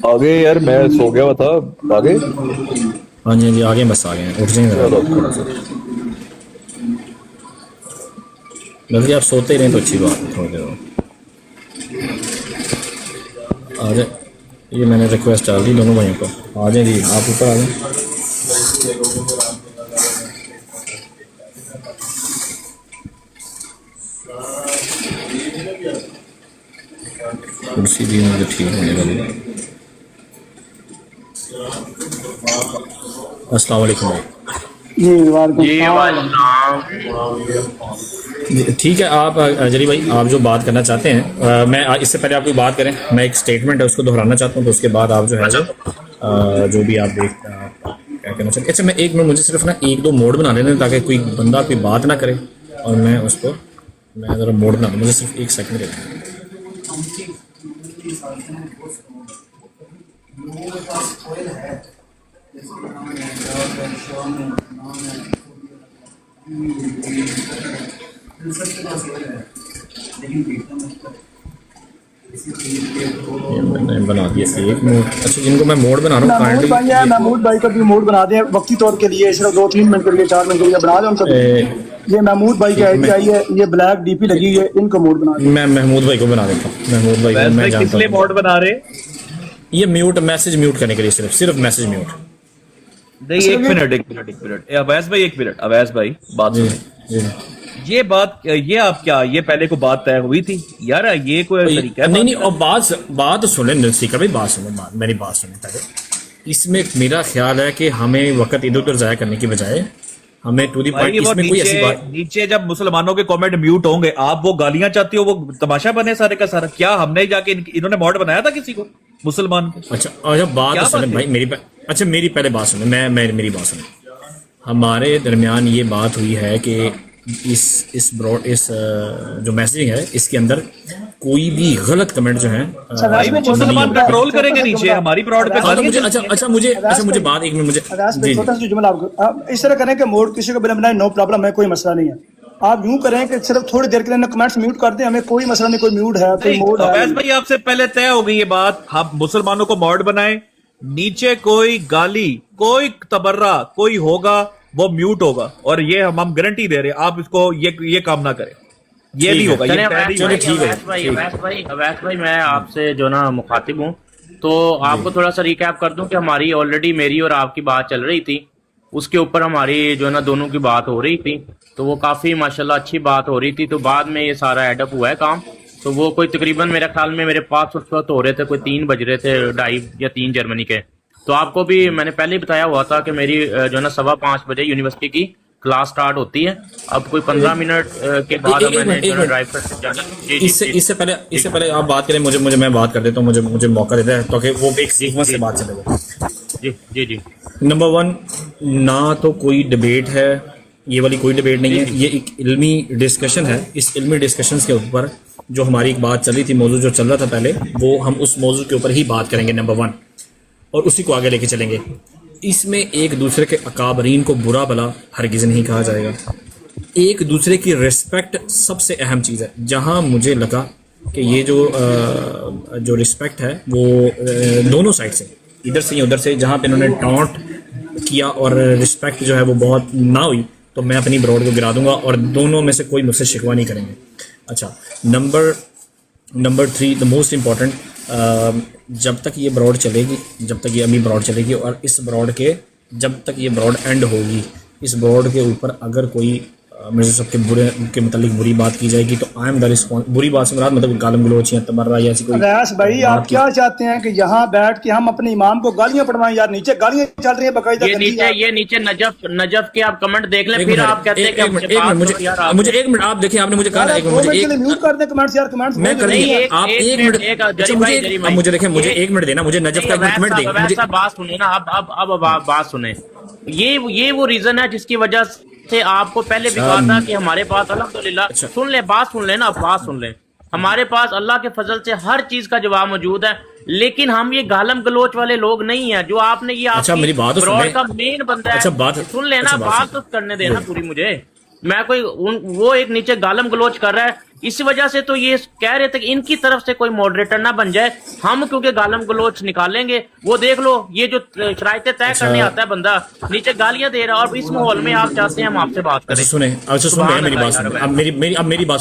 आगे यार मैं सो गया हुआ था। आगे हाँ जी हाँ जी, आगे बस आ गए हैं, उठ जाएंगे थोड़ा सा। बल्कि आप सोते ही रहें तो अच्छी बात है, थोड़ी देर आ जाए। ये मैंने रिक्वेस्ट डाल दी दोनों भाइयों को, आ जाए जी, आप ऊपर आ जाएं। कुर्सी भी मुझे ठीक होने वाली है। अस्सलाम वालेकुम भाई। जी ठीक है, आप जरी भाई आप जो बात करना चाहते हैं, मैं इससे पहले आप कोई बात करें, मैं एक स्टेटमेंट है उसको दोहराना चाहता हूँ, तो उसके बाद आप जो है जो भी आप क्या कहना चाहते हैं। अच्छा मैं एक मिनट, मुझे सिर्फ ना एक दो मोड बना लेने ताकि कोई बंदा कोई बात ना करे, और मैं उसको मैं ज़रा मोड बना दूँ, मुझे सिर्फ एक सेकंड दे दें। मैंने बना दिया एक मोड। अच्छा जिनको मैं मोड बना रहा हूँ महमूद भाई का भी मोड बना दें वक्ती तौर के लिए, सिर्फ 2-3 मिनट के लिए, 4 मिनट के लिए बना दें उनको। ये महमूद भाई की आईडी आई है, ये ब्लैक डीपी लगी है, इनको मोड बना दें। मैं महमूद भाई को बना देता हूँ। महमूद भाई को मैं जानता हूँ मोड बना रहे, ये म्यूट मैसेज म्यूट करने के लिए, सिर्फ मैसेज म्यूट। नहीं एक मिनट अवैस भाई, एक मिनट अवैस भाई, बात सुनिए। ये बात, ये आप क्या, ये पहले को बात तय हुई थी यार, ये कोई तरीका है? नहीं और बात सुने स्पीकर भाई, बात सुने, मेरी बात सुने पहले। इसमें मेरा ख्याल है कि हमें वक्त इधर उधर जाया करने की बजाय हमें टू दी पॉइंट, इसमें कोई ऐसी बात। नीचे जब मुसलमानों के कमेंट म्यूट होंगे, आप वो गालियां चाहती हो, वो तमाशा बने सारे का सारा। क्या हमने जाके इन्होंने मॉड बनाया था किसी को, मुसलमान को? अच्छा बात सुने भाई मेरी, अच्छा मेरी पहले बात सुने, मैं मेरी बात सुने। हमारे दरमियान ये बात हुई है कि इस जो मैसेजिंग है इसके अंदर कोई भी गलत कमेंट जो है मुसलमान कंट्रोल करेंगे नीचे हमारी ब्रॉड पे। मुझे बात एक मिनट, मुझे इस तरह करें कि मोड किसी को बिना बनाए, नो प्रॉब्लम है, कोई मसला नहीं है। आप यूं करें कि सिर्फ थोड़ी देर के लिए कमेंट्स म्यूट कर दें, हमें कोई मसला नहीं, कोई म्यूट है कोई मोड है। भाई आपसे पहले तय हो गई ये बात, हम मुसलमानों को मॉड बनाए, नीचे कोई गाली, कोई तबर्रा, कोई होगा वो म्यूट होगा, और ये हम गारंटी दे रहे हैं। आप इसको ये काम ना करें, ये भी होगा। अवैस भाई मैं आपसे जो ना मुखातिब हूँ, तो आपको थोड़ा सा रिकैप कर दूं कि हमारी ऑलरेडी मेरी और आपकी बात चल रही थी, उसके ऊपर हमारी जो ना दोनों की बात हो रही थी, तो वो काफी माशाल्लाह अच्छी बात हो रही थी। तो बाद में ये सारा एडअप हुआ है काम, तो वो कोई तकरीबन मेरे ख्याल में मेरे पास उस वक्त हो रहे थे, कोई 3 बज रहे थे, 2:30 या 3 जर्मनी के। तो आपको भी मैंने पहले ही बताया हुआ था कि मेरी जो ना 5:15 बजे यूनिवर्सिटी की क्लास स्टार्ट होती है। अब कोई 15 मिनट के बाद मैंने ड्राइव करके जाना। इससे पहले आप बात करें, मुझे मैं बात कर देता हूँ, मुझे मौका देता है ताकि वो एक सीक्वेंस से बात चलेगा। जी नंबर 1, ना तो कोई डिबेट है, ये वाली कोई डिबेट नहीं है, ये एक इल्मी डिस्कशन है। इस इल्मी डिस्कशन के ऊपर जो हमारी एक बात चल रही थी, मौजू जो चल रहा था पहले, वो हम उस मौजू के ऊपर ही बात करेंगे नंबर 1, और उसी को आगे लेके चलेंगे। इसमें एक दूसरे के अकाबरीन को बुरा भला हरगिज़ नहीं कहा जाएगा। एक दूसरे की रिस्पेक्ट सबसे अहम चीज़ है। जहां मुझे लगा कि ये जो रिस्पेक्ट है वो दोनों साइड से, इधर से या उधर से, जहां पे इन्होंने टॉन्ट किया और रिस्पेक्ट जो है वो बहुत ना हुई, तो मैं अपनी ब्रॉड को गिरा दूंगा और दोनों में से कोई मुझसे शिकवा नहीं करेंगे। अच्छा नंबर 3 द मोस्ट इम्पॉर्टेंट, जब तक ये ब्रॉड चलेगी, जब तक ये अभी ब्रॉड चलेगी, और इस ब्रॉड के जब तक ये ब्रॉड एंड होगी, इस ब्रॉड के ऊपर अगर कोई मिर्ज़ा साहब के बुरे के मतलब बुरी बात की जाएगी, तो आई एम द रिस्पॉन्स। बुरी बात से मुराद मतलब गालम गलोच या तमर्रा या ऐसी कोई। अवैस भाई आप क्या चाहते हैं कि यहाँ बैठ के हम अपने इमाम को गालियां पढ़वाएं? यार नीचे गालियां चल रही है बकायदा। ये नीचे नजफ के आप कमेंट देख लें, फिर आप कहते हैं कि मुझे एक मिनट आप देखिए, आपने मुझे कहा म्यूट कर दें कमेंट्स यार, कमेंट्स मैं कर दिया। आप एक मिनट मुझे देखें, मुझे 1 मिनट देना, मुझे नजफ का कमेंट दें। बात सुने ना, अब बात सुने। ये वो रीजन है जिसकी वजह से आपको पहले भी कहा था कि हमारे पास अल्हम्दुलिल्लाह, सुन ले बात सुन ले, हमारे पास अल्लाह के फजल से हर चीज का जवाब मौजूद है। लेकिन हम ये गालम गलोच वाले लोग नहीं है जो आपने ये मेरी बात ब्रॉड का मेन बंदा है। सुन लेना, बात तो करने देना पूरी मुझे। मैं कोई वो एक नीचे गालम गलोच कर रहा है, इसी वजह से तो ये कह रहे थे कि इनकी तरफ से कोई मॉडरेटर ना बन जाए, हम क्योंकि गालम गलोच निकालेंगे। वो देख लो, ये जो शराइतें तय करने आता है बंदा, नीचे गालियां दे रहा है, और इस माहौल में आप चाहते हैं हम आपसे बात करें। अच्छा सुने मेरी बात सुने, अब मेरी बात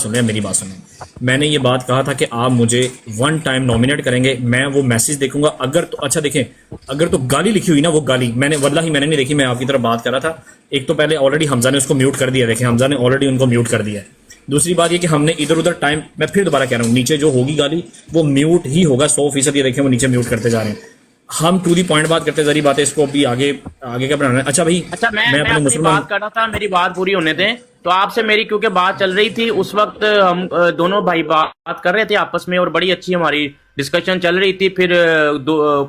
सुने। मैंने ये बात कहा था कि आप मुझे वन टाइम नॉमिनेट करेंगे, मैं वो मैसेज देखूंगा। अगर तो अच्छा देखें, अगर तो गाली लिखी हुई ना, वो गाली मैंने नहीं देखी, मैं आपकी तरफ बात कर रहा था। एक तो पहले ऑलरेडी हमजा ने उसको म्यूट कर दिया, देखें हमजा ने ऑलरेडी उनको म्यूट कर दिया है। दूसरी बात ये कि हमने इधर उधर टाइम, मैं फिर दोबारा कह रहा हूँ, नीचे जो होगी गाली वो म्यूट ही होगा 100%। ये देखें वो नीचे म्यूट करते जा रहे हैं। हम टू दी पॉइंट बात करते जरी बातें, इसको अभी आगे क्या बनाना है। अच्छा भाई, अच्छा मैं अपनी बात कर रहा था, मेरी बात पूरी होने दें। तो आपसे मेरी क्योंकि बात चल रही थी उस वक्त, हम दोनों भाई बात कर रहे थे आपस में, और बड़ी अच्छी हमारी डिस्कशन चल रही थी। फिर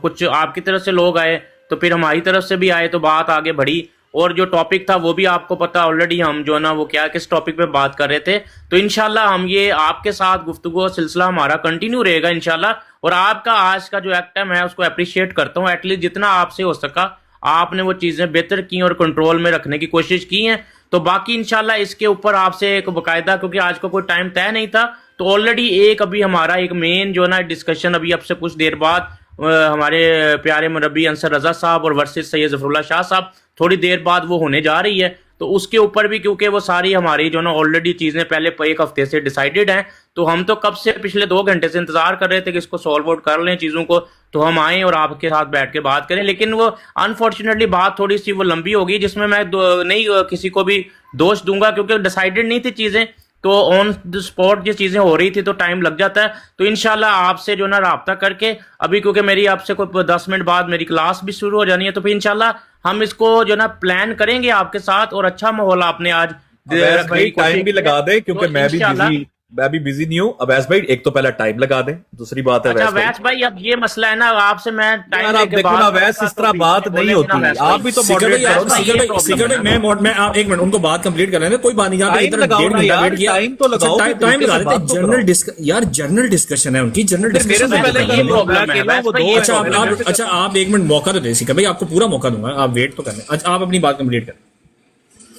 कुछ आपकी तरफ से लोग आए, तो फिर हमारी तरफ से भी आए, तो बात आगे बढ़ी। और जो टॉपिक था वो भी आपको पता ऑलरेडी, हम जो ना वो क्या किस टॉपिक पे बात कर रहे थे। तो इंशाल्लाह हम ये आपके साथ गुफ्तगू सिलसिला हमारा कंटिन्यू रहेगा इंशाल्लाह। और आपका आज का जो एक्ट है मैं उसको अप्रिशिएट करता हूँ। एटलीस्ट जितना आपसे हो सका आपने वो चीजें बेहतर की और कंट्रोल में रखने की कोशिश की है। तो बाकी इंशाल्लाह इसके ऊपर आपसे एक बाकायदा, क्योंकि आज का कोई टाइम तय नहीं था, तो ऑलरेडी एक अभी हमारा एक मेन जो ना डिस्कशन अभी अब से कुछ देर बाद हमारे प्यारे मुरब्बी अंसर रजा साहब और वर्सेस सैयद ज़फ़रुल्लाह शाह साहब, थोड़ी देर बाद वो होने जा रही है। तो उसके ऊपर भी क्योंकि वो सारी हमारी जो ना ऑलरेडी चीजें पहले एक हफ्ते से डिसाइडेड हैं, तो हम तो कब से पिछले 2 घंटे से इंतजार कर रहे थे कि इसको सॉल्व आउट कर लें चीजों को, तो हम आए और आपके साथ बैठ के बात करें। लेकिन वो अनफॉर्चुनेटली बात थोड़ी सी वो लंबी होगी, जिसमें मैं नहीं किसी को भी दोष दूंगा, क्योंकि डिसाइडेड नहीं थी चीजें, तो ऑन द स्पॉट ये चीजें हो रही थी तो टाइम लग जाता है। तो इंशाल्लाह आपसे जो ना राब्ता करके अभी, क्योंकि मेरी आपसे कोई 10 मिनट बाद मेरी क्लास भी शुरू हो जानी है, तो फिर इंशाल्लाह हम इसको जो ना प्लान करेंगे आपके साथ। और अच्छा माहौल आपने आज भाई टाइम भी लगा दे, क्योंकि मैं भी बिजी नहीं हूँ। अवैस भाई एक तो पहला टाइम लगा दे, दूसरी बात है अवैस भाई अब ये मसला है ना, आपसे मैं टाइम आप देखो ना अवैस, इस तरह बात नहीं होती। आप भी तो मॉडरेट करो ना। मैं आप एक मिनट उनको बात कंप्लीट कर रहे हैं, कोई बात नहीं। टाइम तो लगाओ, टाइम लगा देते। यार जनरल डिस्कशन है उनकी, जनरल डिस्कशन। अच्छा आप एक मिनट मौका तो दे सिक्का भाई, आपको पूरा मौका दूंगा, आप वेट तो करने। अच्छा आप अपनी बात कंप्लीट करें।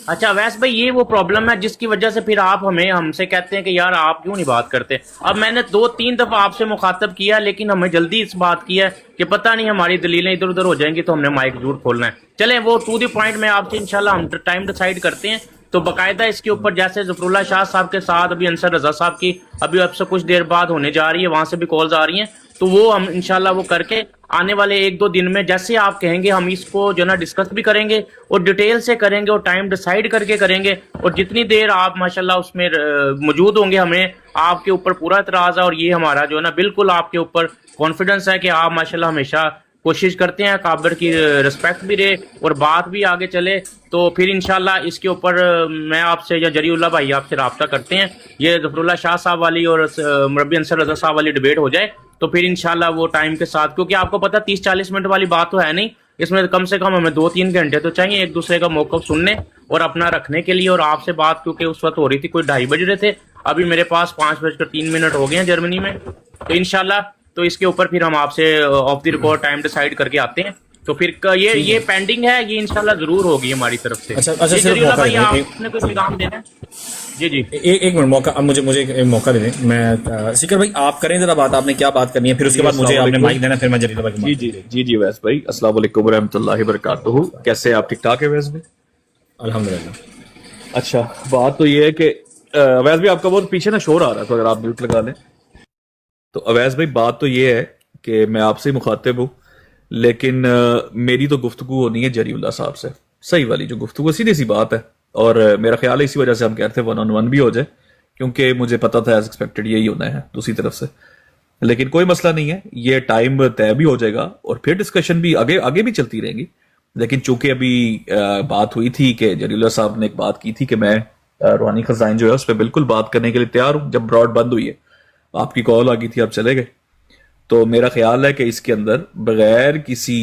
अच्छा वैसे भाई ये वो प्रॉब्लम है जिसकी वजह से फिर आप हमसे कहते हैं कि यार आप क्यों नहीं बात करते। अब मैंने 2-3 दफा आपसे मुखातब किया, लेकिन हमें जल्दी इस बात की है कि पता नहीं हमारी दलीलें इधर उधर हो जाएंगी, तो हमने माइक जरूर खोलना है। चलें वो टू द पॉइंट में आपसे इंशाल्लाह हम टाइम डिसाइड करते हैं। तो बाकायदा इसके ऊपर जैसे ज़फ़रुल्लाह शाह साहब के साथ अभी अंसर रजा साहब की अभी अब से कुछ देर बाद होने जा रही है, वहां से भी कॉल्स आ रही हैं, तो वो हम इंशाल्लाह वो करके आने वाले 1-2 दिन में जैसे आप कहेंगे हम इसको जो ना डिस्कस भी करेंगे और डिटेल से करेंगे और टाइम डिसाइड करके करेंगे। और जितनी देर आप माशाल्लाह उसमें मौजूद होंगे, हमें आपके ऊपर पूरा इतराज़ है और ये हमारा जो है ना बिल्कुल आपके ऊपर कॉन्फिडेंस है कि आप माशाल्लाह हमेशा कोशिश करते हैं काबिर की रिस्पेक्ट भी रहे और बात भी आगे चले। तो फिर इंशाल्लाह इसके ऊपर मैं आपसे या जरीउल्लाह भाई आपसे राब्ता करते हैं, ये ज़फ़रुल्लाह शाह साहब वाली और मुरब्बी अंसर रज़ा साहब वाली डिबेट हो जाए, तो फिर इंशाल्लाह वो टाइम के साथ, क्योंकि आपको पता 30-40 मिनट वाली बात तो है नहीं, इसमें कम से कम हमें 2-3 घंटे तो चाहिए एक दूसरे का मौक़िफ़ सुनने और अपना रखने के लिए। और आपसे बात क्योंकि उस वक्त हो रही थी कोई 2:30 बज रहे थे, अभी मेरे पास 5:03 हो गए हैं जर्मनी में। तो इंशाल्लाह तो इसके ऊपर फिर हम आपसे of the record time decide करके आते हैं। तो फिर ये पेंडिंग है, ये इंशाल्लाह जरूर होगी हमारी तरफ से। अच्छा भाई आपने कोई पैगाम देना है? जी एक मिनट मौका, अब मुझे एक मौका दे दें। मैं सिकर भाई आप करें जरा बात, आपने क्या बात करनी है, फिर उसके बाद मुझे आपने माइक देना, फिर मैं जरीला भाई। जी वैस भाई अस्सलाम वालेकुम रहमतुल्लाहि बरकातहू। कैसे आप? ठीक ठाक है वैस भाई? अल्हम्दुलिल्लाह। अच्छा बात तो ये है कि वैस भाई आपका बहुत पीछे ना शोर आ रहा है, तो अगर आप म्यूट लगा लें। तो अवैस भाई बात तो ये है कि मैं आपसे मुखातिब हूँ, लेकिन मेरी तो गुफ्तगू होनी है जरीउल्लाह साहब से, सही वाली जो गुफ्तगू, सीधी सी बात है। और मेरा ख्याल है इसी वजह से हम कहते हैं 1-on-1 भी हो जाए, क्योंकि मुझे पता था एज एक्सपेक्टेड यही होना है दूसरी तरफ से। लेकिन कोई मसला नहीं है, ये टाइम तय भी हो जाएगा और फिर डिस्कशन भी आगे भी चलती रहेगी। लेकिन चूंकि अभी बात हुई थी कि जरीउल्लाह साहब ने एक बात की थी कि मैं रूहानी खजाइन जो है उस पर बिल्कुल बात करने के लिए तैयार हूँ। जब ब्रॉड बंद हुई है, आपकी कॉल आ गई थी, आप चले गए, तो मेरा ख्याल है कि इसके अंदर बगैर किसी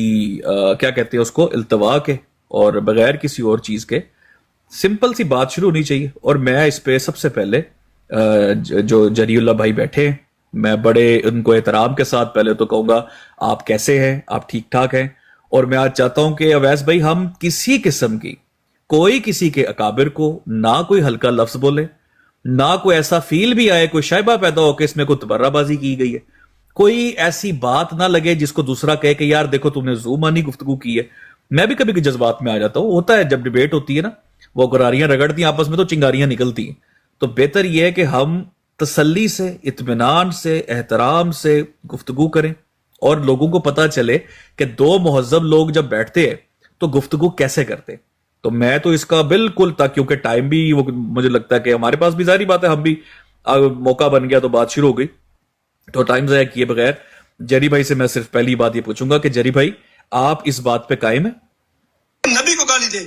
क्या कहते हैं उसको, इल्तवा के और बगैर किसी और चीज के सिंपल सी बात शुरू होनी चाहिए। और मैं इस पे सबसे पहले जो जरीउल्लाह भाई बैठे हैं, मैं बड़े उनको एहतराम के साथ पहले तो कहूंगा आप कैसे हैं, आप ठीक ठाक हैं। और मैं आज चाहता हूं कि अवैस भाई हम किसी किस्म की कोई किसी के अकाबिर को ना कोई हल्का लफ्ज बोले, ना कोई ऐसा फील भी आए, कोई शायबा पैदा हो कि इसमें कोई तबर्राबाजी की गई है, कोई ऐसी बात ना लगे जिसको दूसरा कहे कि यार देखो तुमने ज़ूमानी गुफ्तगू की है। मैं भी कभी जज्बात में आ जाता हूँ, होता है जब डिबेट होती है ना, वो गरारियां रगड़ती हैं आपस में तो चिंगारियां निकलती हैं। तो बेहतर यह है कि हम तसल्ली से, इत्मीनान से, एहतराम से गुफ्तगू करें और लोगों को पता चले कि दो मुहज्जब लोग जब बैठते हैं तो गुफ्तगू कैसे करते हैं। तो मैं तो इसका बिल्कुल था, क्योंकि टाइम भी वो मुझे लगता है कि हमारे पास भी, जारी बात है हम भी मौका बन गया तो बात शुरू हो गई, तो टाइम ज़ाया किए बगैर जरी भाई से मैं सिर्फ पहली बात ये पूछूंगा कि जरी भाई आप इस बात पे कायम है? नबी को गाली दे,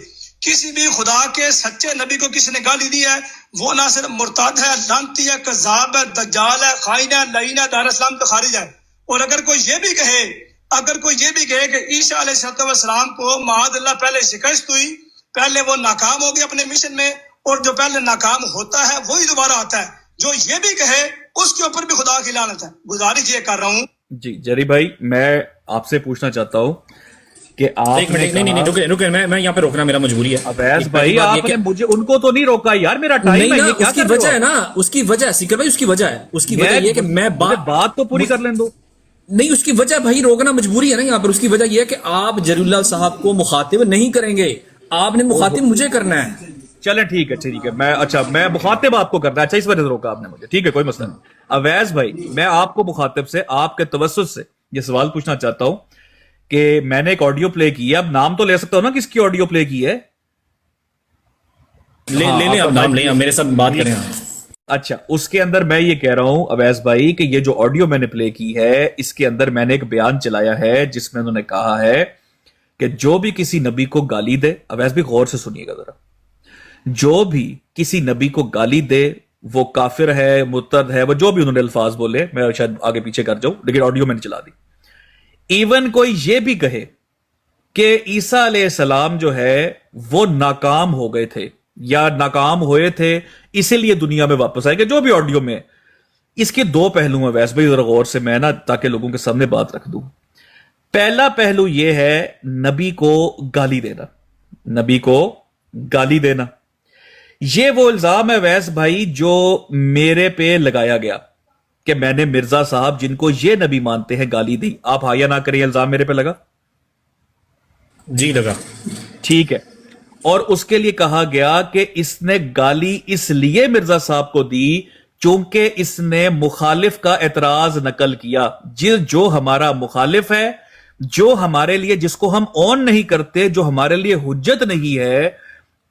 किसी भी खुदा के सच्चे नबी को किसी ने गाली दी है, वो ना सिर्फ मुर्ताद है, लानती है, कज़ाब है, दज्जाल है, खाइन है, लईन है, दार इस्लाम तो खारिज है। और अगर कोई ये भी कहे कि ईसा अलैहिस्सलाम को माअज़ल्लाह पहले शिकस्त हुई, पहले वो नाकाम हो गए अपने मिशन में, और जो पहले नाकाम होता है वही दोबारा आता है, जो ये भी कहे उसके ऊपर भी खुदा की लानत है। गुजारिश ये कर रहा हूँ जी जरी भाई, मैं आपसे पूछना चाहता हूँ कि आप एक मिनट, नहीं रुके, मैं यहाँ पे रोकना मेरा मजबूरी है। अवैस भाई आपने मुझे उनको तो नहीं रोका यार, मेरा टाइम है, ये क्या उसकी वजह है ना, उसकी वजह सीकर भाई, उसकी वजह है, उसकी वजह ये कि मैं बात तो पूरी कर लें दो। नहीं, उसकी वजह भाई रोकना मजबूरी है ना यहाँ पर। उसकी वजह यह है कि आप जरीउल्लाह साहब को मुखातिब नहीं करेंगे, आपने मुखातिब मुझे करना है। चलें ठीक है, मैं मुखातिब आपको करना है। अच्छा, इस वजह से रोका आपने मुझे, ठीक है, कोई मसला नहीं। अवैस भाई, मैं आपको मुखातिब से, आपके तवस्सुत से ये सवाल पूछना चाहता हूं कि मैंने एक ऑडियो प्ले की है, अब नाम तो ले सकता हूं ना किसकी ऑडियो प्ले की है? ले अब नाम ले, मेरे साथ बात करें। अच्छा, उसके अंदर मैं ये कह रहा हूं अवैस भाई कि ये जो ऑडियो मैंने प्ले की है, इसके अंदर मैंने एक बयान चलाया है जिसमें उन्होंने कहा है कि जो भी किसी नबी को गाली दे, अवैस भी गौर से सुनिएगा जरा, जो भी किसी नबी को गाली दे वो काफिर है, मुर्तद है, वो जो भी उन्होंने अल्फाज बोले, मैं शायद आगे पीछे कर जाऊं लेकिन ऑडियो मैंने चला दी। इवन कोई ये भी कहे कि ईसा अलैहिस्सलाम जो है वो नाकाम हो गए थे या नाकाम हुए थे इसीलिए दुनिया में वापस आएंगे, जो भी ऑडियो में, इसके दो पहलू हैं वैसे भाई, जरा गौर से मैं ना ताकि लोगों के सामने बात रख दूं। पहला पहलू यह है नबी को गाली देना, नबी को गाली देना, ये वो इल्जाम है वैस भाई जो मेरे पे लगाया गया कि मैंने मिर्जा साहब जिनको ये नबी मानते हैं गाली दी। आप हाँ या ना करें, इल्जाम मेरे पे लगा? जी लगा। ठीक है, और उसके लिए कहा गया कि इसने गाली इसलिए मिर्जा साहब को दी चूंकि इसने मुखालिफ का एतराज नकल किया। जो हमारा मुखालिफ है, जो हमारे लिए, जिसको हम ऑन नहीं करते, जो हमारे लिए हुज्जत नहीं है,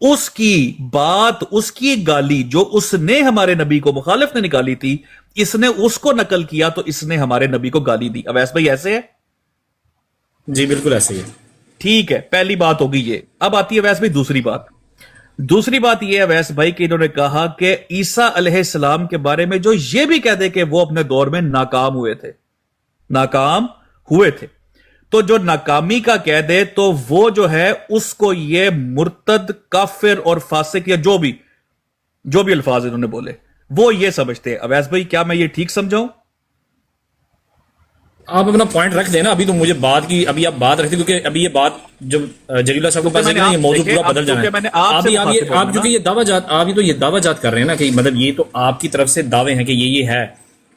उसकी बात, उसकी गाली जो उसने हमारे नबी को, मुखालिफ ने निकाली थी, इसने उसको नकल किया तो इसने हमारे नबी को गाली दी। अवैस भाई ऐसे है? जी बिल्कुल ऐसे ही है। ठीक है, पहली बात होगी ये। अब आती है अवैस भाई दूसरी बात। दूसरी बात ये है अवैस भाई कि इन्होंने कहा कि ईसा अलैहिस्सलाम के बारे में जो ये भी कह दे कि वो अपने दौर में नाकाम हुए थे, नाकाम हुए थे, तो जो नाकामी का कह दे तो वो जो है उसको ये मुर्तद, काफिर और फासिक या जो भी अल्फाज इन्होंने बोले वो ये समझते हैं। अवैस भाई क्या मैं ये ठीक समझाऊं? आप अपना पॉइंट रख देना, अभी तो मुझे बात की, अभी आप बात रखते, क्योंकि अभी ये बात जब जलीलुल्लाह साहब के पास ये मौजूद पूरा बदल जाना है। आप जो कि ये दावाजात, आप ये तो ये दावाजात कर रहे हैं ना कि मतलब ये तो आपकी तरफ से दावे हैं कि ये है।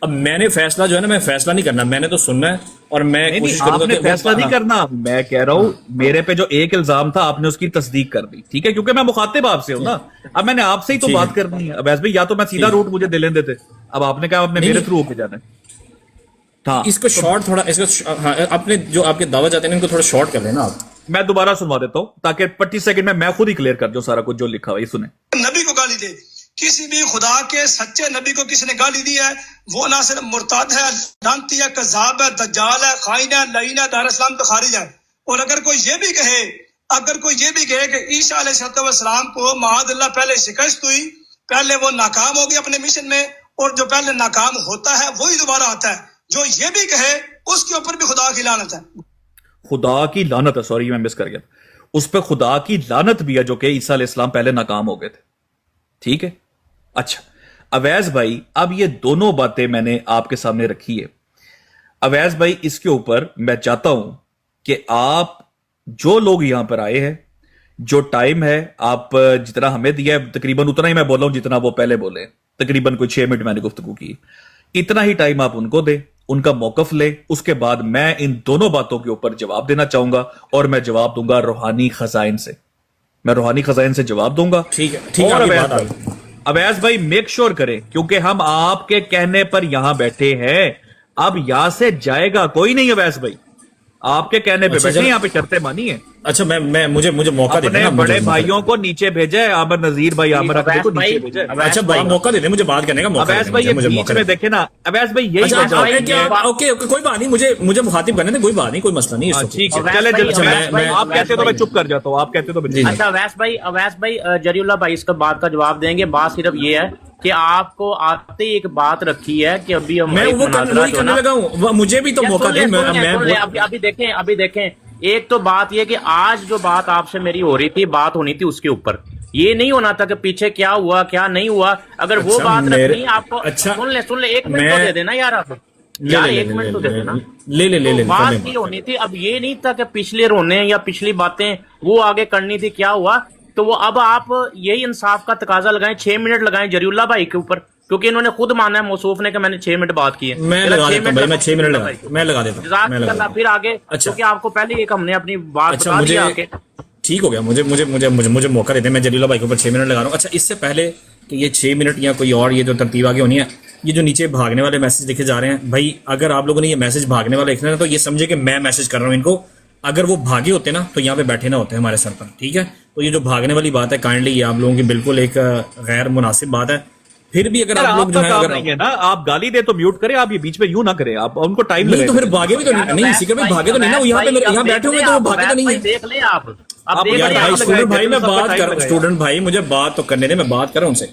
अब मैंने फैसला जो है ना, मैं फैसला नहीं करना, मैंने तो सुनना है और मैं कोशिश करूंगा कि फैसला नहीं करना। मैं कह रहा हूं मेरे पे जो एक इल्जाम था आपने उसकी तस्दीक कर दी, ठीक है, क्योंकि मैं मुखातिब आपसे हूं ना। अब मैंने आपसे ही तो बात करनी है अवैस भाई, या तो मैं सीधा रूट मुझे दे लेते थे, अब आपने कहा आपने मेरे थ्रू होके जाना है। हाँ, इसको शॉर्ट थोड़ा, इसको हाँ, अपने जो आपके दावा जाते हैं इनको थोड़ा शॉर्ट कर लेना आप। मैं दोबारा सुनवा देता हूं ताकि 25 सेकंड में मैं खुद ही क्लियर कर दूं सारा कुछ जो लिखा हुआ है। सुने, नबी को गाली दे, किसी भी खुदा के सच्चे नबी को किसी ने गाली दी है, वो ना सिर्फ मुर्ताद है, लानती है, कज़ाब है, दज्जाल है, खाइन है, लईन है, दार इस्लाम तो खारिज है। और अगर कोई ये भी कहे कि ईसा अलैहिस्सलाम को माअज़ल्लाह पहले शिकस्त हुई, पहले वो नाकाम हो गए अपने मिशन में, और जो पहले नाकाम होता है वही दोबारा आता है, जो ये भी कहे उसके ऊपर भी खुदा की लानत है। खुदा की लानत है, सॉरी मैं मिस कर गया, उस पर खुदा की लानत भी है जो कि ईसा अलैहिस्सलाम पहले नाकाम हो गए थे। ठीक है, अच्छा अवैस भाई, अब ये दोनों बातें मैंने आपके सामने रखी है। अवैस भाई, इसके ऊपर मैं चाहता हूं कि आप जो लोग यहां पर आए हैं, जो टाइम है आप जितना हमें दिया है तकरीबन उतना ही मैं बोला हूं जितना वो पहले बोले, तकरीबन कोई 6 मिनट मैंने गुफ्तगू की। इतना ही टाइम आप उनको दे, उनका मौकफ ले, उसके बाद मैं इन दोनों बातों के ऊपर जवाब देना चाहूंगा और मैं जवाब दूंगा रूहानी खजाइन से। मैं रूहानी खजाइन से जवाब दूंगा। ठीक है, और आपकी बात आ गई। अवैस भाई मेक श्योर करें, क्योंकि हम आपके कहने पर यहां बैठे हैं, अब यहां से जाएगा कोई नहीं। अवैस भाई आपके कहने पे बैठे, यहाँ पे शर्तें मानी है। अच्छा, मैं मुझे मौका दे अपने देना, बड़े भाइयों को नीचे भेजा है, आमिर नजीर भाई, आमिर अकबर को नीचे भेजा है। अच्छा, मौका दे दे, मुझे बात करने का मौका अवैस दे भाई दे, ये मुझे बीच मौका में दे। देखे ना, अवैस भाई यही अच्छा, वजह आपने है। क्या, ओके कोई बात नहीं, मुझे मुखातिब करने दे, कोई बात नहीं, कोई मसला नहीं। हाँ, ठीक है, अवैस चले भाई, चले। अवैस भाई, आप कहते तो मैं चुप कर जाता हूँ, आप कहते तो मैं जी। अच्छा अवैस भाई जरीउल्लाह भाई इसका बात का जवाब देंगे। बात सिर्फ ये है कि आपको आते ही एक बात रखी है कि अभी हम मैं वो करने लगा हूँ, मुझे भी तो मौका दे। अभी देखें, एक तो बात ये कि आज जो बात आपसे मेरी हो रही थी, बात होनी थी उसके ऊपर, ये नहीं होना था कि पीछे क्या हुआ क्या नहीं हुआ। अगर वो बात रखनी है आपको, सुन ले 1 मिनट तो दे देना यार, आप यार 1 मिनट तो दे देना। ले बात ये होनी थी, अब ये नहीं था कि पिछले रोने या पिछली बातें वो आगे करनी थी, क्या हुआ। तो वो अब आप यही इंसाफ का तकाजा लगाएं, 6 मिनट लगाएं जरीउल्लाह भाई के ऊपर, क्योंकि इन्होंने खुद माना है मौसूफ ने कि मैंने 6 मिनट बात की है। मैं लगा देता हूं भाई, मैं 6 मिनट लगा देता हूं। फिर आगे, अच्छा, क्योंकि आपको पहले एक हमने अपनी बात अच्छा, बता दी मुझे आके। ठीक हो गया, मुझे मौका देते हैं। मैं जलीला भाई के ऊपर 6 मिनट लगा रहा हूँ। अच्छा, इससे पहले कि ये 6 मिनट या कोई और ये जो तरतीब आगे होनी है, ये जो नीचे भागने वाले मैसेज लिखे जा रहे हैं भाई, अगर आप लोगों ने ये मैसेज भागने वाले लिखना है तो ये समझे कि मैं मैसेज कर रहा हूँ इनको। अगर वो भागे होते ना तो यहाँ पे बैठे ना होते हमारे सर पर, ठीक है। तो ये जो भागने वाली बात है, काइंडली ये आप लोगों की बिल्कुल एक गैर मुनासिब बात है। फिर भी अगर आप लोग जो है, अगर नहीं है ना, आप गाली दे तो म्यूट करें, आप ये बीच में यूं ना करें, आप उनको टाइम नहीं तो फिर भागे भी तो नहीं, सीकर भाई भागे तो नहीं ना, वो यहाँ बैठे हुए तो वो भागे तो नहीं है। देख ले आप यार भाई, स्टूडेंट भाई मैं बात कर, स्टूडेंट भाई मुझे बात तो करने दे, मैं बात कर रहा हूँ उनसे।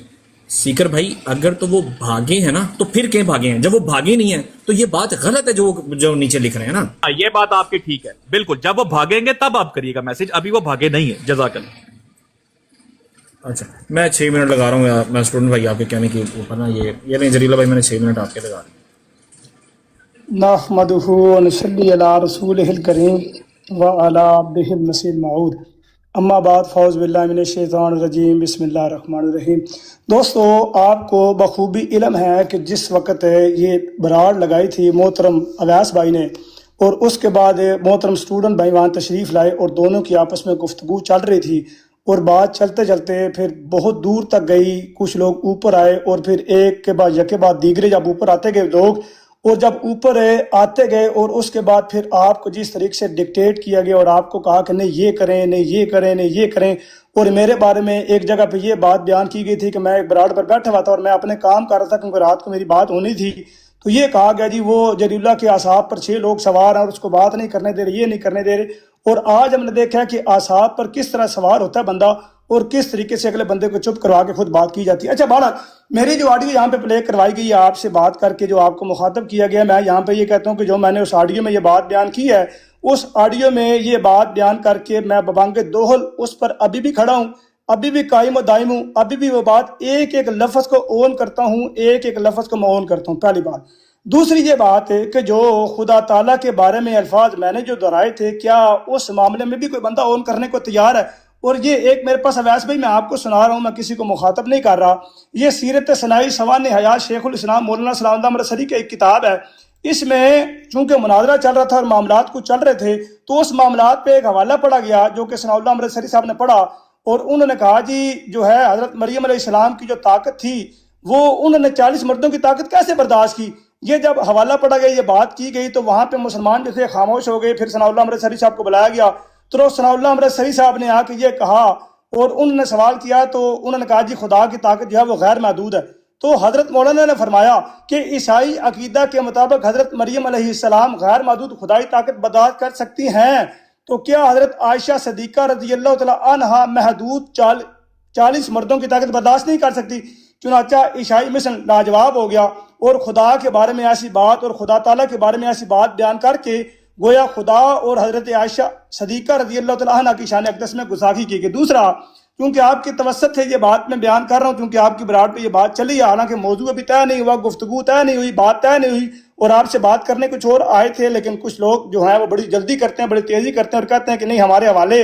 सीकर भाई अगर तो वो भागे हैं ना, तो फिर कहीं भागे हैं? जब वो भागे नहीं है तो ये बात गलत है जो नीचे लिख रहे हैं ना। ये बात आपकी ठीक है, बिल्कुल। जब वो भागेंगे तब आप करिएगा मैसेज, अभी वो भागे नहीं है। जज़ाकल्लाह। अच्छा, मैं 6 मिनट लगा रहा हूँ। मैं स्टूडेंट भाई आपके कहने के ऊपर ना, ये नहीं जरीला भाई, मैंने 6 मिनट आपके लगा दिए। नहमदुहु व नसल्ली अला रसूलिहिल करीम व अला अब्दिहिल मसीह मऊद, अम्मा बाद, फ़ौज़ बिल्लाहि मिनश शैतानिर रजीम, बिस्मिल्लाहिर रहमानिर रहीम। दोस्तों, आपको बखूबी इल्म है कि जिस वक्त ये बराड़ लगाई थी मोहतरम अवैस भाई ने, और उसके बाद मोहतरम स्टूडेंट भाई वहाँ तशरीफ़ लाए और दोनों की आपस में गुफ्तगू चल रही थी, और बात चलते चलते फिर बहुत दूर तक गई। कुछ लोग ऊपर आए और फिर एक के बाद यके बाद दीगरे जब ऊपर आते गए लोग, और जब ऊपर आते गए और उसके बाद फिर आपको जिस तरीके से डिक्टेट किया गया और आपको कहा कि नहीं ये करें, नहीं ये करें, नहीं ये करें। और मेरे बारे में एक जगह पे ये बात बयान की गई थी कि मैं एक बराड़ पर बैठा हुआ था और मैं अपने काम कर रहा था, क्योंकि रात को मेरी बात होनी थी। तो ये कहा गया जी वो जलीलुल्लाह के आसाब पर 6 लोग सवार हैं और उसको बात नहीं करने दे रहे, ये नहीं करने दे रहे। और आज हमने देखा कि आसाब पर किस तरह सवार होता है बंदा और किस तरीके से अगले बंदे को चुप करवा के खुद बात की जाती है। अच्छा बाला, मेरी जो ऑडियो यहाँ पे प्ले करवाई गई है आपसे बात करके, जो आपको मुखातब किया गया, मैं यहाँ पे ये कहता हूँ कि जो मैंने उस ऑडियो में ये बात बयान की है, उस ऑडियो में ये बात बयान करके मैं बबांगे दोहल उस पर अभी भी खड़ा हूँ, अभी भी कायम और दायम हूँ, अभी भी वो बात एक एक लफ्ज़ को ओन करता हूँ, एक एक लफ्ज़ को मैं ओन करता हूँ। पहली बात। दूसरी ये बात है कि जो खुदा ताला के बारे में अल्फाज मैंने जो दोहराए थे, क्या उस मामले में भी कोई बंदा ओन करने को तैयार है? और ये एक मेरे पास अवैस भाई मैं आपको सुना रहा हूँ, मैं किसी को मुखातब नहीं कर रहा। ये सीरत सनाई सवान हयात शेखुल इस्लाम मौलाना सलाम रसरी की एक किताब है। इसमें चूंकि मुनाजरा चल रहा था और मामलात कुछ चल रहे थे, तो उस मामलात पे एक हवाला पढ़ा गया जो कि सनाउल्लाह अमृतसरी साहब ने पढ़ा, और उन्होंने कहा जी जो है हजरत मरियम अलैहिस्सलाम की जो ताकत थी वो उन्होंने 40 मर्दों की ताकत कैसे बर्दाश्त की। ये जब हवाला पढ़ा गया, ये बात की गई, तो वहाँ पे मुसलमान जो थे खामोश हो गए। फिर सनाउल्लाह अमृतसरी साहब को बुलाया गया, तो सनाउल्लाह अमृतसरी साहब ने आके ये कहा और उन्होंने सवाल किया, तो उन्होंने कहा जी खुदा की ताकत जो है वो गैर महदूद है। तो हजरत मौलाना ने फरमाया कि ईसाई अकीदा के मुताबिक हजरत मरियम अलैहिस्सलाम गैर महदूद खुदाई ताकत बर्दाश्त कर सकती हैं, तो क्या हजरत आयशा सदीका रज़ियल्लाहु तआला अन्हा महदूद 40 मर्दों की ताकत बर्दाश्त नहीं कर सकती? चुनाचा ईसाई मिशन लाजवाब हो गया और खुदा के बारे में ऐसी बात और खुदा ताला के बारे में ऐसी बात बयान करके गोया खुदा और हजरत आयशा सदीका रज़ियल्लाहु तआला अन्हा की शान अक़दस में गुस्ताखी की गई। दूसरा, क्योंकि आपके तवस्सुत से ये बात मैं बयान कर रहा हूँ, क्योंकि आपकी बराड़ पे ये बात चली है, हालांकि मौजू अभी तय नहीं हुआ, गुफ्तगू तय नहीं हुई, बात तय नहीं हुई, और आपसे बात करने कुछ और आए थे, लेकिन कुछ लोग जो हैं वो बड़ी जल्दी करते हैं, बड़ी तेजी करते हैं और कहते हैं कि नहीं हमारे हवाले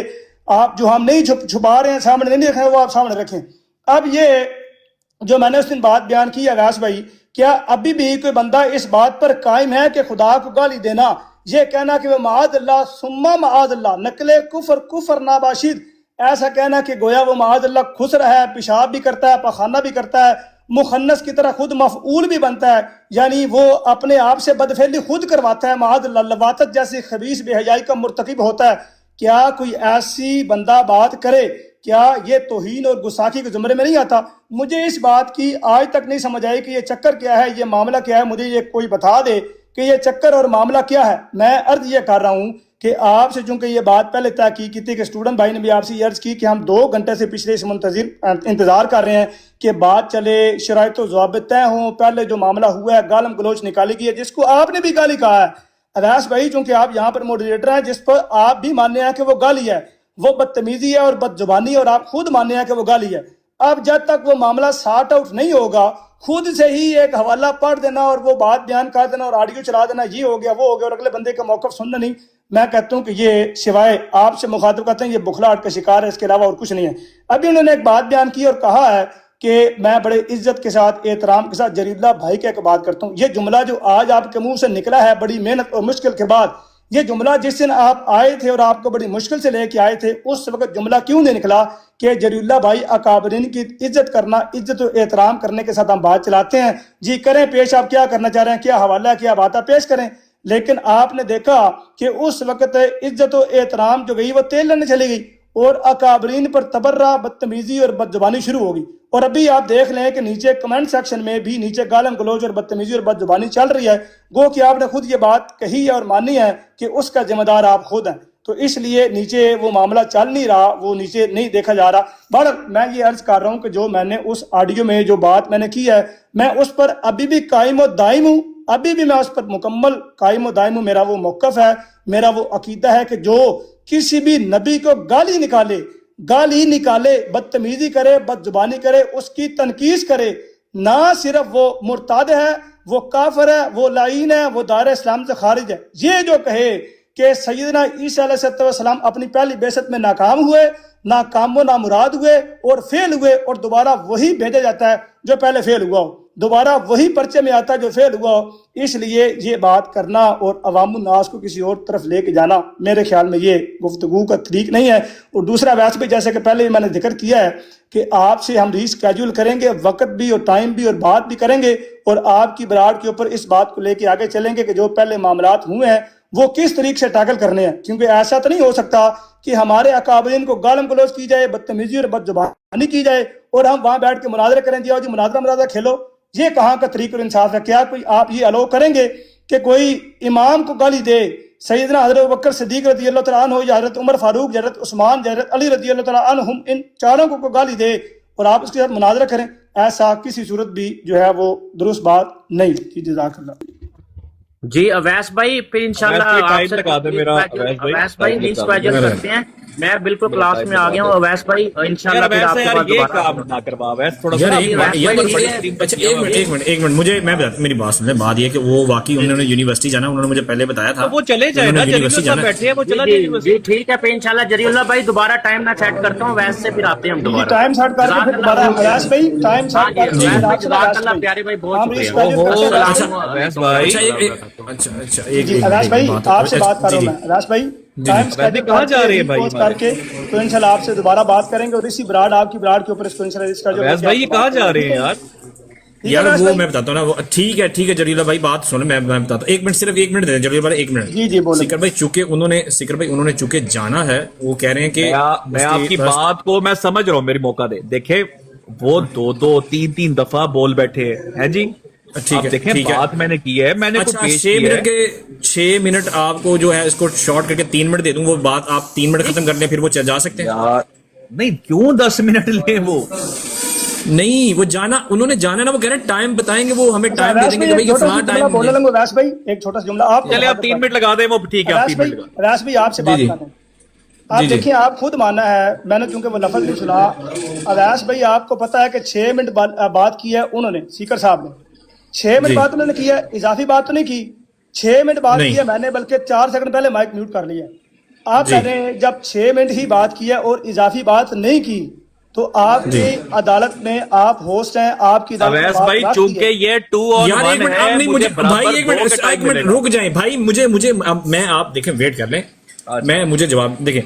आप जो हम नहीं छुपा रहे हैं, सामने नहीं रखें, वो आप सामने रखें। अब ये جو میں نے اس دن بات بیان کی اویس بھائی، کیا ابھی بھی کوئی بندہ اس بات پر قائم ہے کہ خدا کو گالی دینا، یہ کہنا کہ وہ معاذ اللہ ثم معاذ اللہ نقل کفر ناباشد، ایسا کہنا کہ گویا وہ معاذ اللہ خسر ہے، پیشاب بھی کرتا ہے، پخانہ بھی کرتا ہے، مخنث کی طرح خود مفعول بھی بنتا ہے، یعنی وہ اپنے آپ سے بدفعلی خود کرواتا ہے، معاذ اللہ لواطت جیسی خبیث بے حیائی کا مرتکب ہوتا ہے۔ کیا کوئی ایسی بندہ بات کرے، کیا یہ توہین اور گستاخی کے زمرے میں نہیں آتا؟ مجھے اس بات کی آج تک نہیں سمجھ آئی کہ یہ چکر کیا ہے، یہ معاملہ کیا ہے، مجھے یہ کوئی بتا دے کہ یہ چکر اور معاملہ کیا ہے۔ میں عرض یہ کر رہا ہوں کہ آپ سے چونکہ یہ بات پہلے تحقیق کی تھی کہ اسٹوڈنٹ بھائی نے بھی آپ سے یہ عرض کی کہ ہم 2 گھنٹے سے پچھلے اس انتظار کر رہے ہیں کہ بات چلے، شرائط و ضوابط طے ہوں، پہلے جو معاملہ ہوا ہے گالم گلوچ نکالی گئی ہے، جس کو آپ نے بھی گالی کہا ہے اویس بھائی، چونکہ آپ یہاں پر موڈریٹر ہیں، جس پر آپ بھی ماننے ہیں کہ وہ گالی ہے، وہ بدتمیزی ہے اور بد زبانی، اور آپ خود ماننے ہیں کہ وہ گالی ہے۔ اب جب تک وہ معاملہ سارٹ آؤٹ نہیں ہوگا، خود سے ہی ایک حوالہ پڑھ دینا اور وہ بات بیان کر دینا اور آڈیو چلا دینا، یہ ہو گیا وہ ہو گیا، اور اگلے بندے کا موقف سننا نہیں، میں کہتا ہوں کہ یہ سوائے آپ سے مخاطب کرتے ہیں یہ بخلاہٹ کا شکار ہے، اس کے علاوہ اور کچھ نہیں ہے۔ ابھی انہوں نے ایک بات بیان کی اور کہا ہے کہ میں بڑے عزت کے ساتھ، احترام کے ساتھ جلیل اللہ بھائی کا ایک بات کرتا ہوں۔ یہ جملہ جو آج آپ کے منہ سے نکلا ہے بڑی محنت اور مشکل کے بعد، یہ جملہ جس دن آپ آئے تھے اور آپ کو بڑی مشکل سے لے کے آئے تھے، اس وقت جملہ کیوں نہیں نکلا کہ جلیل اللہ بھائی اکابرین کی عزت کرنا، عزت و احترام کرنے کے ساتھ ہم بات چلاتے ہیں، جی کریں پیش، آپ کیا کرنا چاہ رہے ہیں، کیا حوالہ ہے، کیا باتیں پیش کریں۔ لیکن آپ نے دیکھا کہ اس وقت عزت و احترام جو گئی وہ تیل لینے چلی گئی اور اکابرین پر تبرہ، بدتمیزی اور بدزبانی شروع ہو گئی۔ اور ابھی آپ دیکھ لیں کہ نیچے کمنٹ سیکشن میں بھی نیچے گالم گلوچ اور بدتمیزی اور بدزبانی چل رہی ہے، گو کہ آپ نے خود یہ بات کہی ہے اور مانی ہے کہ اس کا ذمہ دار آپ خود ہیں، تو اس لیے نیچے وہ معاملہ چل نہیں رہا، وہ نیچے نہیں دیکھا جا رہا۔ بہرحال میں یہ عرض کر رہا ہوں کہ جو میں نے اس آڈیو میں جو بات میں نے کی ہے، میں اس پر ابھی بھی قائم و دائم ہوں، ابھی بھی میں اس پر مکمل قائم و دائم ہوں۔ میرا وہ موقف ہے، میرا وہ عقیدہ ہے کہ جو کسی بھی نبی کو گالی نکالے، بدتمیزی کرے، بد زبانی کرے، اس کی تنقید کرے، نہ صرف وہ مرتد ہے، وہ کافر ہے، وہ لعین ہے، وہ دائرہ اسلام سے خارج ہے۔ یہ جو کہے کہ سیدنا عیسیٰ علیہ السلام اپنی پہلی بعثت میں ناکام ہوئے، ناکام و نامراد ہوئے اور فیل ہوئے، اور دوبارہ وہی بھیجا جاتا ہے جو پہلے فیل ہوا ہو، دوبارہ وہی پرچے میں آتا ہے جو فیل ہوا ہو۔ اس لیے یہ بات کرنا اور عوام الناس کو کسی اور طرف لے کے جانا میرے خیال میں یہ گفتگو کا طریق نہیں ہے۔ اور دوسرا ویسے بھی جیسے کہ پہلے میں نے ذکر کیا ہے کہ آپ سے ہم ریسکیجول کریں گے، وقت بھی اور ٹائم بھی اور بات بھی کریں گے، اور آپ کی براڑ کے اوپر اس بات کو لے کے آگے چلیں گے کہ جو پہلے معاملات ہوئے ہیں وہ کس طریقے سے ٹیکل کرنے ہیں، کیونکہ ایسا تو نہیں ہو سکتا کہ ہمارے اکابرین کو گالم گلوچ کی جائے، بدتمیزی اور بد زبانی کی جائے، اور ہم وہاں بیٹھ کے مناظرے کریں، جی مناظرہ کھیلو۔ یہ کہاں کا طریق اور انصاف ہے؟ کیا کوئی آپ یہ الاؤ کریں گے کہ کوئی امام کو گالی دے، سیدنا حضرت ابوبکر صدیق رضی اللہ تعالیٰ عنہ یا حضرت عمر فاروق یا حضرت عثمان یا حضرت علی رضی اللہ تعالیٰ عنہم، ان چاروں کو گالی دے اور آپ اس کے ساتھ مناظرہ کریں؟ ایسا کسی صورت بھی جو ہے وہ درست بات نہیں۔ جزاک اللہ۔ جی اویس بھائی، پھر انشاءاللہ ٹائم لگا دے میرا اویس بھائی ریسکیجول کرتے ہیں، میں بالکل کلاس میں آ گیا ہوں اویس بھائی، انشاءاللہ پھر آپ کے پاس یہ دوبارہ کام نہ کروا ویس تھوڑا یار سا ایک منٹ مجھے میں بتا، میری بات سن لیں۔ بات یہ کہ وہ واقعی انہوں نے یونیورسٹی جانا، انہوں نے مجھے پہلے بتایا تھا، وہ چلے جائے نا، یونیورسٹی جانا بیٹھے ہیں وہ چلا جی ٹھیک ہے، پھر انشاءاللہ جلیل اللہ بھائی دوبارہ ٹائم میں سیٹ کرتا ہوں، ویسے سے پھر آتے ہیں ہم دوبارہ ٹائم سیٹ کر کے پھر دوبارہ اویس بھائی ٹائم سیٹ کر کے جزاک اللہ پیارے بھائی، بہت شکریہ۔ اویس بھائی آپ سے بات کر رہا ہوں میں، اویس بھائی ٹائم کہاں جا رہے ہیں بھائی کر کے تو انشاءاللہ آپ سے دوبارہ بات کریں گے، اور اسی براڈ آپ کی براڈ کے اوپر اس کو انشاءاللہ ویس بھائی یہ کہاں جا رہے ہیں یار؟ یار وہ میں بتاتا ہوں نا، وہ ٹھیک ہے جلیل اللہ بھائی بات سنیں، میں بتاتا ہوں، ایک منٹ، صرف ایک منٹ دیں جلیل بھائی، ایک منٹ۔ جی بولیں۔ سکر بھائی انہوں نے چونکہ جانا ہے، وہ کہہ رہے ہیں کہ میں آپ کی بات کو میں سمجھ رہا ہوں، میری موقع دے۔ دیکھیں وہ 2 3 دفعہ بول بیٹھے ہیں جی، ٹھیک ہے، دیکھیں بات میں نے کی ہے، میں نے اچھا 6 منٹ آپ کو جو ہے اس کو شارٹ کر کے 3 منٹ دے دوں، وہ بات آپ 3 منٹ ختم کر لیں، پھر وہ جا سکتے ہیں۔ نہیں کیوں 10 منٹ لیں؟ وہ نہیں، وہ جانا، انہوں نے جانا نا، وہ کہہ رہے ہیں ٹائم بتائیں گے، وہ ہمیں ٹائم دے دیں گے کہ بھائی فلاں ٹائم بولنے لگوں اویس بھائی، ایک چھوٹا سا جملہ آپ چلے آپ 3 منٹ لگا دیں، وہ ٹھیک ہے آپ 3 منٹ لگا دیں۔ اویس بھائی آپ سے بات کریں، آپ دیکھیں، آپ خود ماننا ہے، میں نے چونکہ وہ لفظ بھی سنا، اویس بھائی آپ کو پتا ہے کہ 6 منٹ بات کی ہے انہوں نے، اسپیکر صاحب نے 6 منٹ بات انہوں نے کی ہے، اضافی بات تو نہیں کی، 6 منٹ بات کی ہے میں نے، بلکہ 4 سیکنڈ پہلے مائک میوٹ کر لیا۔ آپ نے جب 6 منٹ ہی بات کی ہے اور اضافی بات نہیں کی تو آپ کی عدالت میں آپ ہوسٹ ہیں, آپ کی اویس بھائی چونکہ یہ 2 on 1 ہے, مجھے بھائی ایک منٹ رک جائیں بھائی, مجھے میں آپ دیکھیں ویٹ کر لیں, میں مجھے جواب دیکھیں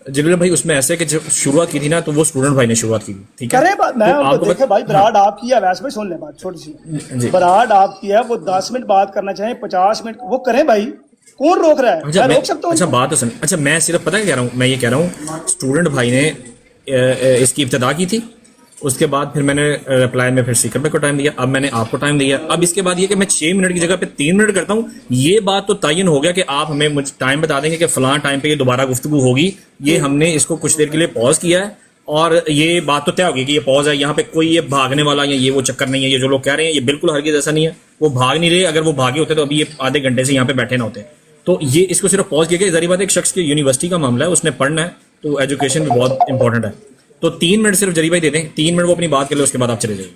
جلیل بھائی. اس میں ایسے کہ جب شروعات کی تھی نا تو وہ اسٹوڈنٹ بھائی نے شروعات کی, ٹھیک ہے, میں دیکھیں بھائی براڈ آپ کی ہے, اویس بھائی سن لیں بات چھوٹی سی, براڈ آپ کی ہے, وہ 10 منٹ بات کرنا چاہیں 50 منٹ وہ کریں بھائی, کون روک رہا ہے, میں روک سکتا ہوں. اچھا بات تو سن, اچھا میں صرف پتہ کیا کہہ رہا ہوں, میں یہ کہہ رہا ہوں اسٹوڈنٹ بھائی نے اس کی ابتدا کی تھی, اس کے بعد پھر میں نے رپلائی میں پھر سیکر بھائی کو ٹائم دیا, اب میں نے آپ کو ٹائم دیا, اب اس کے بعد یہ کہ میں 6 منٹ کی جگہ پہ 3 منٹ کرتا ہوں, یہ بات تو تعین ہو گیا کہ آپ ہمیں ٹائم بتا دیں گے کہ فلاں ٹائم پہ یہ دوبارہ گفتگو ہوگی. یہ ہم نے اس کو کچھ دیر کے لیے پاز کیا ہے اور یہ بات تو طے ہوگی کہ یہ پاز ہے, یہاں پہ کوئی یہ بھاگنے والا یا یہ وہ چکر نہیں ہے. یہ جو لوگ کہہ رہے ہیں یہ بالکل ہرگز ایسا نہیں ہے, وہ بھاگ نہیں رہے, اگر وہ بھاگے ہوتے تو ابھی یہ آدھے گھنٹے سے یہاں پہ بیٹھے نہ ہوتے. تو یہ اس کو صرف پاز کیا گیا, ظاہر بات ایک شخص کی یونیورسٹی کا معاملہ ہے, اس نے پڑھنا ہے, تو ایجوکیشن بھی بہت امپورٹنٹ ہے. تو 3 منٹ صرف جری بھائی دے دیں, 3 منٹ وہ اپنی بات کر لیں, اس کے بعد آپ چلے جائیں.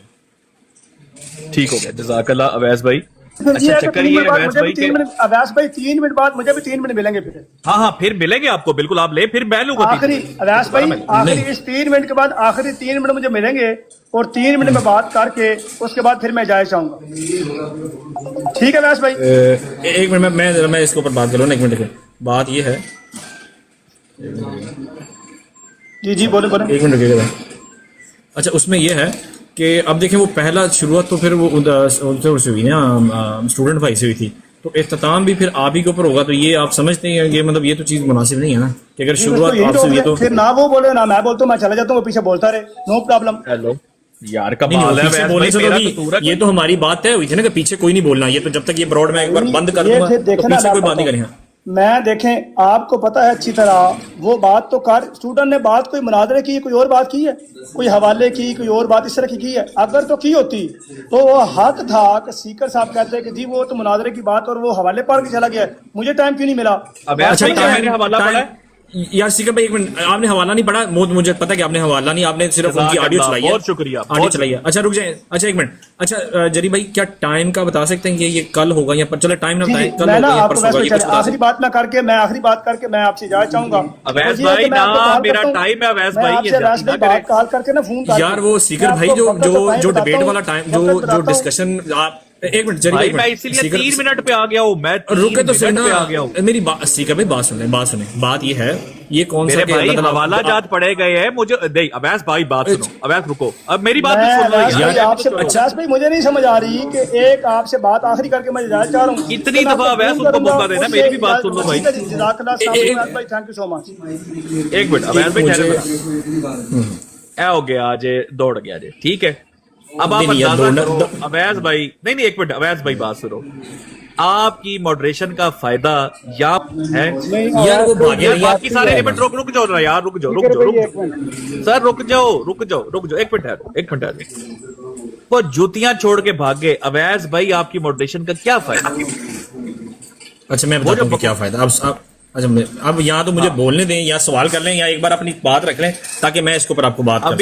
ٹھیک ہو گیا, جزاک اللہ اویس بھائی. اچھا چکر یہ اویس بھائی کہ اویس بھائی 3 منٹ بعد مجھے بھی 3 منٹ ملیں گے, پھر ہاں پھر ملیں گے آپ کو, بالکل آپ لیں, پھر میں لوں گا آخری اویس بھائی آخری اس 3 منٹ کے بعد آخری 3 منٹ مجھے ملیں گے, اور 3 منٹ میں بات کر کے اس کے بعد پھر میں جائے چاہوں گا, ٹھیک ہے اویس بھائی. ایک منٹ میں اس کے اوپر بات کر لوں نا, ایک منٹ دیکھیں, بات یہ ہے, جی بولیں ایک منٹ رکیے گا. اچھا اس میں یہ ہے کہ اب دیکھیں وہ پہلا شروعات تو پھر وہ سے ہوئی نا اسٹوڈنٹ بھائی سے ہوئی تھی, تو اختتام بھی پھر آپ ہی کے اوپر ہوگا. تو یہ آپ سمجھتے ہیں یہ مطلب یہ تو چیز مناسب نہیں ہے نا کہ اگر شروعات آپ سے ہوئی تو پھر نہ وہ بولے نہ میں بولتا ہوں, میں چلا جاتا ہوں, وہ پیچھے بولتا رہے, نو پرابلم. ہیلو یار کمال ہے, یہ تو ہماری بات طے ہوئی تھی نا کہ پیچھے کوئی نہیں بولنا, یہ تو جب تک یہ براڈ میں ایک بار بند کر دوں گا تو پیچھے کوئی بات نہیں کریں. میں دیکھیں آپ کو پتا ہے اچھی طرح, وہ بات تو کر اسٹوڈنٹ نے بات کوئی مناظرے کی, کوئی اور بات کی ہے, کوئی حوالے کی, کوئی اور بات اس طرح کی ہے. اگر تو کی ہوتی تو وہ حق تھا کہ سیکر صاحب کہتے ہیں کہ جی وہ تو مناظرے کی بات اور وہ حوالے پڑھ کے چلا گیا, مجھے ٹائم کیوں نہیں ملا. حوالہ پڑھا ہے یار سیکر بھائی, ایک منٹ, آپ نے حوالہ نہیں پڑھا, مجھے پتا کہ آپ نے حوالہ نہیں, آپ نے صرف ان کی آڈیو چلائی ہے. بہت شکریہ, آڈیو چلائی ہے. اچھا رک جائیں, اچھا ایک منٹ, اچھا جری بھائی کیا ٹائم کا بتا سکتے ہیں کہ یہ کل ہوگا یا چلے ٹائم نہ بتائیں, کل ہوگا یا پرسوں ہوگا. آخری بات کر کے میں آپ سے اجازت چاہوں گا. اویس بھائی نا میرا ٹائم ہے, اویس بھائی یار وہ سیکر بھائی جو ڈبیٹ والا ٹائم جو ڈسکشن, ایک منٹ جری بھائی, میں اسی لیے 3 منٹ پہ آ گیا ہوں, میں رکے تو صحیح نا, میری بات سیکر بھائی بات سنیں, بات یہ ہے یہ کون سا بھائی حوالہ جات پڑے گئے ہیں مجھے نہیں. اویس بھائی بات سنو, اویس رکو, اب میری بات سن لو. اویس بھائی مجھے نہیں سمجھ آ رہی کہ ایک آپ سے بات آخری کر کے میں اجازت چاہ رہا ہوں, اتنی دفعہ اویس کو موقع دینا, میری بھی بات سن لو بھائی. جزاک اللہ بھائی, تھینک یو سو مچ. ایک منٹ اویس بھائی, اے ہو گیا آج دوڑ گیا جی, ٹھیک ہے. اب آپ اویس بھائی نہیں ایک منٹ, اویس بھائی بات سنو, آپ کی ماڈریشن کا فائدہ یا ہے یار وہ باقی سارے ایونٹ رک جاؤ یار, رک جاؤ سر, رک جاؤ ایک منٹ ہے. وہ جوتیاں چھوڑ کے بھاگے, اویس بھائی آپ کی ماڈریشن کا کیا فائدہ؟ اچھا میں بتاتا ہوں کیا فائدہ. اب یہاں تو مجھے بولنے دیں یا سوال کر لیں یا ایک بار اپنی بات رکھ لیں تاکہ میں اس کے اوپر آپ کو بات کروں.